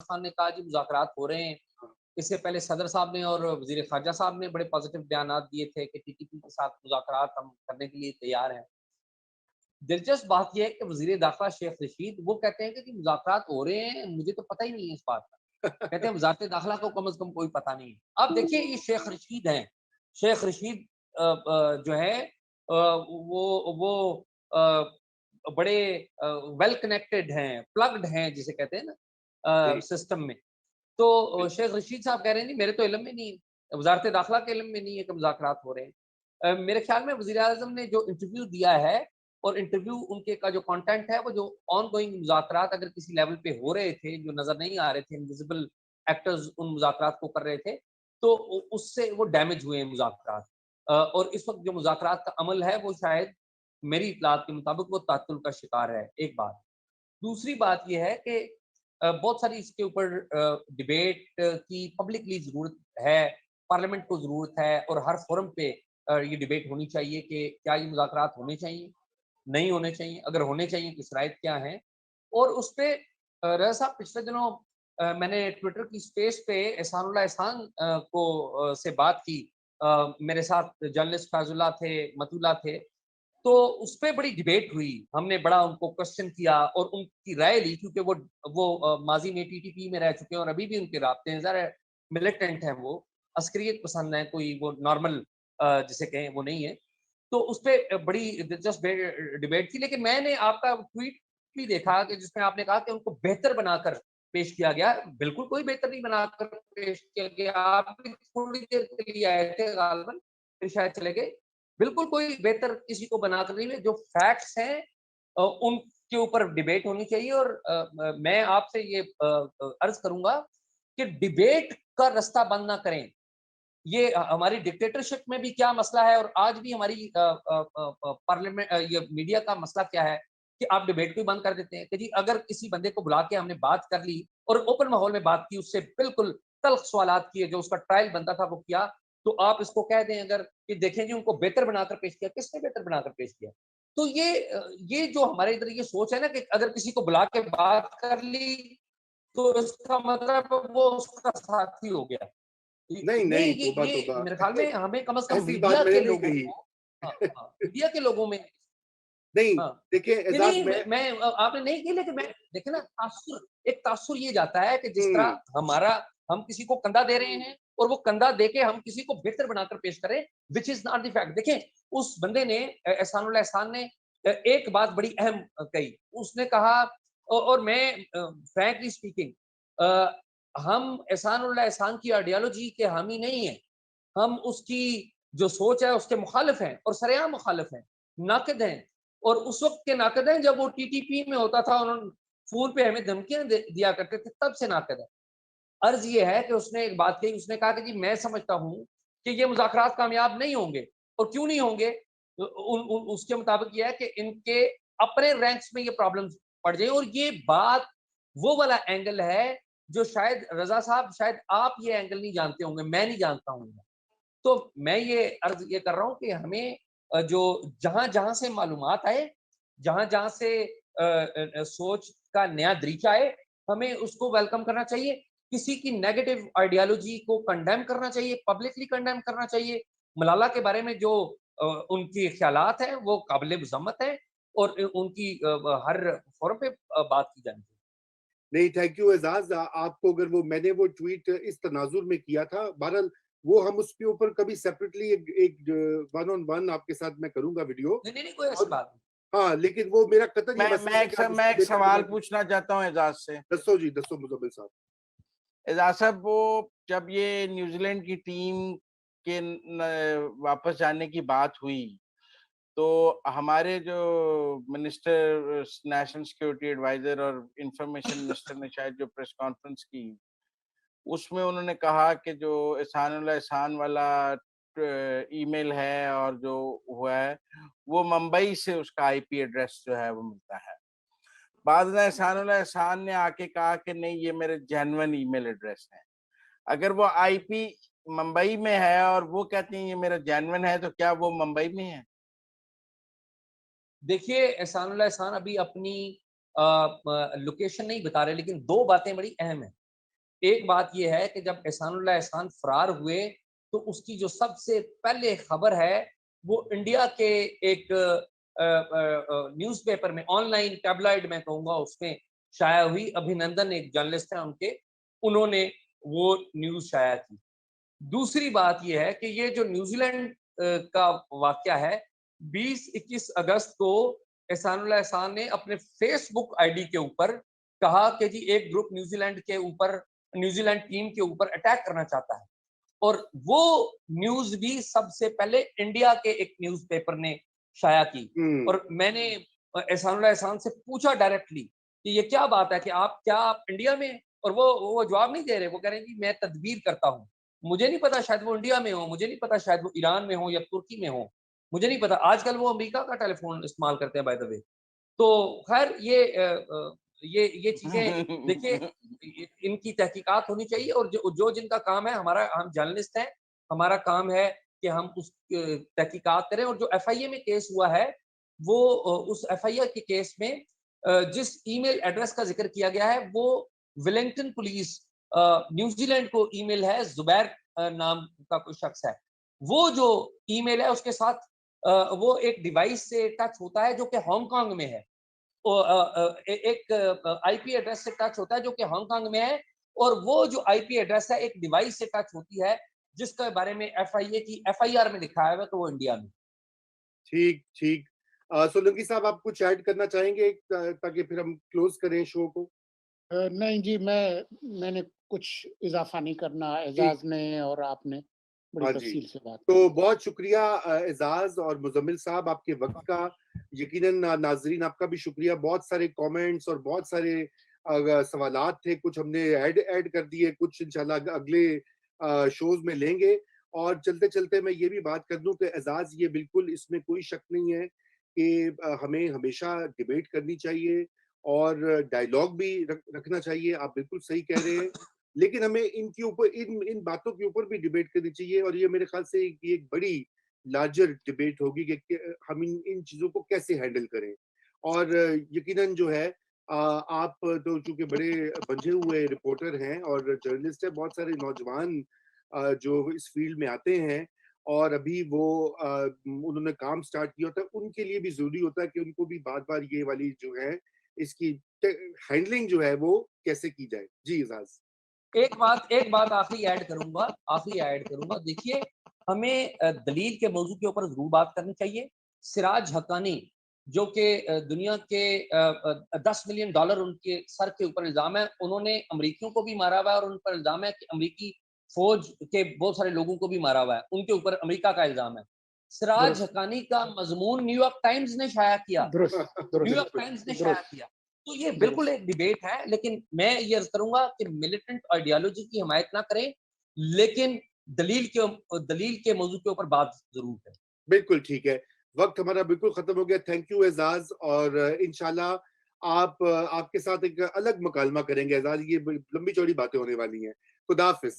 خان نے کہا جی مذاکرات ہو رہے ہیں. اس سے پہلے صدر صاحب نے اور وزیر خارجہ صاحب نے بڑے پازیٹیو بیانات دیے تھے کہ ٹی ٹی پی کے ساتھ مذاکرات ہم کرنے کے لیے تیار ہیں. دلچسپ بات یہ ہے کہ وزیر داخلہ شیخ رشید وہ کہتے ہیں کہ جی مذاکرات ہو رہے ہیں, مجھے تو پتہ ہی نہیں ہے اس بات کا. کہتے ہیں وزارت داخلہ کو کم از کم کوئی پتہ نہیں ہے. اب دیکھیے یہ شیخ رشید ہیں, شیخ رشید جو ہے وہ بڑے ویل کنیکٹڈ ہیں, پلگڈ ہیں جسے کہتے ہیں نا سسٹم میں. تو شیخ رشید صاحب کہہ رہے ہیں نہیں میرے تو علم میں نہیں ہے, وزارت داخلہ کے علم میں نہیں ہے کہ مذاکرات ہو رہے ہیں. میرے خیال میں وزیر اعظم نے جو انٹرویو دیا ہے اور انٹرویو ان کے کا جو کانٹینٹ ہے وہ جو آن گوئنگ مذاکرات اگر کسی لیول پہ ہو رہے تھے جو نظر نہیں آ رہے تھے, انویزیبل ایکٹرز ان مذاکرات کو کر رہے تھے, تو اس سے وہ ڈیمیج ہوئے ہیں مذاکرات. اور اس وقت جو مذاکرات کا عمل ہے وہ شاید میری اطلاعات کے مطابق وہ تعطل کا شکار ہے. ایک بات. دوسری بات یہ ہے کہ بہت ساری اس کے اوپر ڈبیٹ کی پبلکلی ضرورت ہے, پارلیمنٹ کو ضرورت ہے, اور ہر فورم پہ یہ ڈبیٹ ہونی چاہیے کہ کیا یہ مذاکرات ہونے چاہیے, نہیں ہونے چاہیے, اگر ہونے چاہیے تو شرائط کیا ہیں. اور اس پہ رضا صاحب پچھلے دنوں میں نے ٹویٹر کی اسپیس پہ احسان اللہ احسان کو سے بات کی, میرے ساتھ جرنلسٹ فیض اللہ تھے, مت اللہ تھے, تو اس پہ بڑی ڈبیٹ ہوئی. ہم نے بڑا ان کو کوشچن کیا اور ان کی رائے لی, کیونکہ وہ ماضی میں ٹی ٹی پی میں رہ چکے ہیں اور ابھی بھی ان کے رابطے ہیں, ذرا ملیٹنٹ ہیں, وہ عسکریت پسند ہیں, کوئی وہ نارمل جسے کہیں وہ نہیں ہے. تو اس پہ بڑی دلچسپ ڈبیٹ تھی. لیکن میں نے آپ کا ٹویٹ بھی دیکھا کہ جس میں آپ نے کہا کہ ان کو بہتر بنا کر پیش کیا گیا. بالکل کوئی بہتر نہیں بنا کر پیش کیا گیا, آپ بھی تھوڑی دیر کے لیے آئے تھے غالباً, پھر شاید چلے گئے. بالکل کوئی بہتر کسی کو بنا کر نہیں. جو فیکٹس ہیں ان کے اوپر ڈبیٹ ہونی چاہیے. اور میں آپ سے یہ عرض کروں گا کہ ڈبیٹ کا رستہ بند نہ کریں. یہ ہماری ڈکٹیٹرشپ میں بھی کیا مسئلہ ہے, اور آج بھی ہماری پارلیمنٹ یہ میڈیا کا مسئلہ کیا ہے کہ آپ ڈبیٹ کو بند کر دیتے ہیں. کہ جی اگر کسی بندے کو بلا کے ہم نے بات کر لی اور اوپن ماحول میں بات کی, اس سے بالکل تلخ سوالات کیے, جو اس کا ٹرائل بنتا تھا وہ کیا, تو آپ اس کو کہہ دیں اگر کہ دیکھیں جی ان کو بہتر بنا کر پیش کیا. کس نے بہتر بنا کر پیش کیا؟ تو یہ جو ہمارے ادھر یہ سوچ ہے نا کہ اگر کسی کو بلا کے بات کر لی تو اس کا مطلب وہ اس کا ساتھی ہو گیا. نہیں نہیں, توبہ یہ توبہ, میرے خیال میں ہمیں کم از کم ایسی بات میڈیا میں کے نے نہیں لوگوں کہی. کو, میڈیا کے لوگوں میں, نہیں ہاں دیکھیں اعزاز, میں آپ نے نہیں کی, لیکن میں دیکھیں نا ایک تاثر یہ جاتا ہے کہ جس طرح ہم کسی کو کندھا دے رہے ہیں اور وہ کندھا دے کے ہم کسی کو بہتر بنا کر پیش کریں, وچ از ناٹ دی فیکٹ. دیکھیں اس بندے نے, احسان اللہ احسان نے ایک بات بڑی اہم کہی. اس نے کہا, اور میں فرینکلی اسپیکنگ ہم احسان اللہ احسان کی آئیڈیالوجی کے حامی نہیں ہیں, ہم اس کی جو سوچ ہے اس کے مخالف ہیں, اور سرعام مخالف ہیں, ناقد ہیں. اور اس وقت کے ناقد ہیں جب وہ ٹی ٹی پی میں ہوتا تھا, انہوں نے فون پہ ہمیں دھمکیاں دیا کرتے تھے, تب سے ناقد ہے. عرض یہ ہے کہ اس نے ایک بات کہی, اس نے کہا کہ جی میں سمجھتا ہوں کہ یہ مذاکرات کامیاب نہیں ہوں گے. اور کیوں نہیں ہوں گے؟ اس کے مطابق یہ ہے کہ ان کے اپنے رینکس میں یہ پرابلم پڑ جائیں. اور یہ بات وہ والا اینگل ہے جو شاید رضا صاحب, شاید آپ یہ اینگل نہیں جانتے ہوں گے, میں نہیں جانتا ہوں. تو میں یہ عرض یہ کر رہا ہوں کہ ہمیں جو جہاں جہاں سے معلومات آئے, جہاں جہاں سے سوچ کا نیا دریچہ آئے, ہمیں اس کو ویلکم کرنا چاہیے. کسی کی نیگیٹو آئیڈیالوجی کو کنڈیم کرنا چاہیے, پبلکلی کنڈیم کرنا چاہیے. ملالہ کے بارے میں جو ان کی خیالات ہیں وہ قابل مذمت ہیں, اور ان کی ہر فورم پہ بات کی جانی چاہیے. نہیں تھینک یو اعزاز. آپ کو اگر وہ میں نے وہ ٹویٹ اس تناظر میں کیا تھا, بہرحال وہ ہم اس کے اوپر کبھی سیپریٹلی ایک ون آن ون آپ کے ساتھ میں کروں گا ویڈیو. نہیں کوئی ایسی بات نہیں. ہاں لیکن وہ میرا قطعی یہ مسئلہ ہے کہ میں ایک سوال پوچھنا چاہتا ہوں اعزاز سے. دسو جی, دسو مزمل صاحب. اعزاز صاحب, وہ جب یہ نیوزی لینڈ کی ٹیم کے واپس جانے کی بات ہوئی تو ہمارے جو منسٹر نیشنل سیکیورٹی ایڈوائزر اور انفارمیشن منسٹر نے شاید جو پریس کانفرنس کی, اس میں انہوں نے کہا کہ جو احسان اللہ احسان والا ای میل ہے اور جو ہوا ہے وہ ممبئی سے اس کا آئی پی ایڈریس جو ہے وہ ملتا ہے. بعد میں احسان اللہ احسان نے آ کے کہا کہ نہیں یہ میرے جینوئن ای میل ایڈریس ہے. اگر وہ آئی پی ممبئی میں ہے اور وہ کہتے ہیں یہ میرا جینوئن ہے, تو کیا وہ ممبئی میں ہے؟ دیکھیے احسان اللہ احسان ابھی اپنی لوکیشن نہیں بتا رہے, لیکن دو باتیں بڑی اہم ہیں. ایک بات یہ ہے کہ جب احسان اللہ احسان فرار ہوئے تو اس کی جو سب سے پہلے خبر ہے وہ انڈیا کے ایک نیوز پیپر میں، آن لائن ٹیبلائڈ میں کہوں گا، اس میں شائع ہوئی. ابھینندن ایک جرنلسٹ ہیں ان کے، انہوں نے وہ نیوز شائع کی. دوسری بات یہ ہے کہ یہ جو نیوزی لینڈ کا واقعہ ہے، 20-21 اگست کو احسان اللہ احسان نے اپنے فیس بک آئی ڈی کے اوپر کہا کہ جی ایک گروپ نیوزی لینڈ کے اوپر، نیوزی لینڈ ٹیم کے اوپر اٹیک کرنا چاہتا ہے، اور وہ نیوز بھی سب سے پہلے انڈیا کے ایک نیوز پیپر نے شائع کی. اور میں نے احسان اللہ احسان سے پوچھا ڈائریکٹلی کہ یہ کیا بات ہے کہ آپ انڈیا میں، اور وہ جواب نہیں دے رہے. وہ کہہ رہے ہیں کہ میں تدبیر کرتا ہوں. مجھے نہیں پتا، شاید وہ انڈیا میں ہو، مجھے نہیں پتا شاید وہ ایران میں ہو یا ترکی میں ہو، مجھے نہیں پتا. آج کل وہ امریکہ کا ٹیلی فون استعمال کرتے ہیں بائی دا وے. تو خیر یہ چیزیں دیکھیے، ان کی تحقیقات ہونی چاہیے، اور جو جن کا کام ہے، ہم جرنلسٹ ہیں، ہمارا کام ہے کہ ہم اس تحقیقات کریں. اور جو ایف آئی اے میں کیس ہوا ہے، وہ اس ایف آئی اے کے کیس میں جس ای میل ایڈریس کا ذکر کیا گیا ہے وہ ویلنگٹن پولیس نیوزی لینڈ کو ای میل ہے، زبیر نام کا کوئی شخص ہے. وہ جو ای میل ہے اس کے ساتھ وہ ایک ڈیوائس سے ٹچ ہوتا ہے جو کہ ہانگ کانگ میں ہے، ایک آئی پی ایڈریس سے ٹچ ہوتا ہے جو کہ ہانگ کانگ میں ہے، اور وہ جو آئی پی ایڈریس ہے ایک ڈیوائس سے ٹچ ہوتی ہے جس کے بارے میں ایف آئی اے کی ایف آئی آر میں لکھا ہے تو وہ انڈیا میں. ٹھیک. سولنکی صاحب آپ کچھ ایڈ کرنا چاہیں گے تاکہ پھر ہم کلوز کریں شو کو؟ نہیں جی، میں نے کچھ اضافہ نہیں کرنا. اعزاز نے اور آپ نے بڑی تفصیل سے بات. تو بہت شکریہ اعزاز اور مزمل صاحب آپ کے وقت کا. یقیناً ناظرین آپ کا بھی شکریہ. بہت سارے کامنٹس اور بہت سارے سوالات تھے، کچھ ہم نے ایڈ کر دیے، کچھ انشاءاللہ اگلے شوز میں لیں گے. اور چلتے چلتے میں یہ بھی بات کر دوں کہ اعزاز، یہ بالکل اس میں کوئی شک نہیں ہے کہ ہمیں ہمیشہ ڈیبیٹ کرنی چاہیے اور ڈائیلاگ بھی رکھنا چاہیے. آپ بالکل صحیح کہہ رہے ہیں، لیکن ہمیں ان کے اوپر ان باتوں کے اوپر بھی ڈیبیٹ کرنی چاہیے. اور یہ میرے خیال سے ایک بڑی لارجر ڈیبیٹ ہوگی کہ ہم ان چیزوں کو کیسے ہینڈل کریں. اور یقیناً جو ہے آپ تو چونکہ بڑے بنجھے ہوئے رپورٹر ہیں اور جرنلسٹ ہیں، بہت سارے نوجوان جو اس فیلڈ میں آتے ہیں اور ابھی وہ انہوں نے کام سٹارٹ کیا ہوتا ہے، ان کے لیے بھی ضروری ہوتا ہے کہ ان کو بھی بار بار یہ والی جو ہے اس کی ہینڈلنگ جو ہے وہ کیسے کی جائے. جی اعزاز. ایک بات آخری ایڈ کروں گا. دیکھیے، ہمیں دلیل کے موضوع کے اوپر ضرور بات کرنی چاہیے. سراج حقانی جو کہ دنیا کے $10 ملین ان کے سر کے اوپر الزام ہے، انہوں نے امریکیوں کو بھی مارا ہوا ہے، اور ان پر الزام ہے کہ امریکی فوج کے بہت سارے لوگوں کو بھی مارا ہوا ہے، ان کے اوپر امریکہ کا الزام ہے. سراج حقانی کا مضمون نیو یارک ٹائمز نے شائع کیا. نیو یارک ٹائمز نے شائع کیا. تو یہ بالکل ایک ڈیبیٹ ہے، لیکن میں یہ عرض کروں گا کہ ملیٹنٹ آئیڈیالوجی کی حمایت نہ کریں، لیکن دلیل کے موضوع کے اوپر بات ضرور کریں. بالکل ٹھیک ہے. وقت ہمارا بالکل ختم ہو گیا. تھینک یو اعزاز، اور انشاءاللہ آپ کے ساتھ ایک الگ مکالمہ کریں گے اعزاز. یہ لمبی چوڑی باتیں ہونے والی ہیں. خدا حافظ.